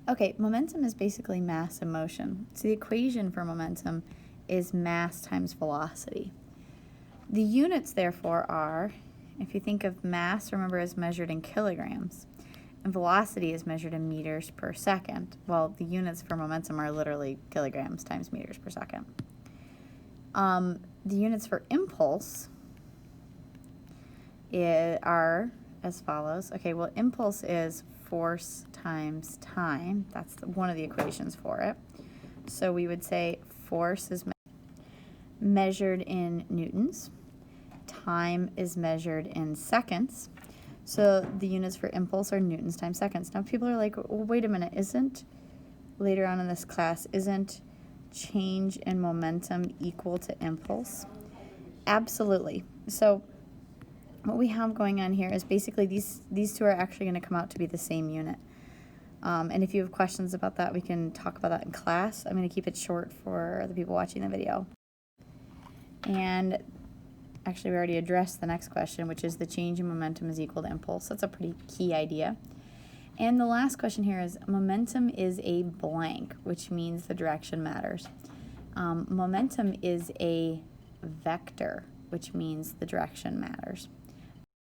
Okay, momentum is basically mass and motion. So the equation for momentum is mass times velocity. The units, therefore, are, if you think of mass, remember, is measured in kilograms, and velocity is measured in meters per second. Well, the units for momentum are literally kilograms times meters per second. The units for impulse are as follows. Okay, well, impulse is force times time. That's one of the equations for it. So we would say force is measured in newtons. Time is measured in seconds. So the units for impulse are newtons times seconds. Now people are like, well, wait a minute, later on in this class, isn't change in momentum equal to impulse? Absolutely. So what we have going on here is basically these two are actually going to come out to be the same unit. And if you have questions about that, we can talk about that in class. I'm going to keep it short for the people watching the video. And actually, we already addressed the next question, which is the change in momentum is equal to impulse. That's a pretty key idea. And the last question here is momentum is a blank, which means the direction matters. Momentum is a vector, which means the direction matters.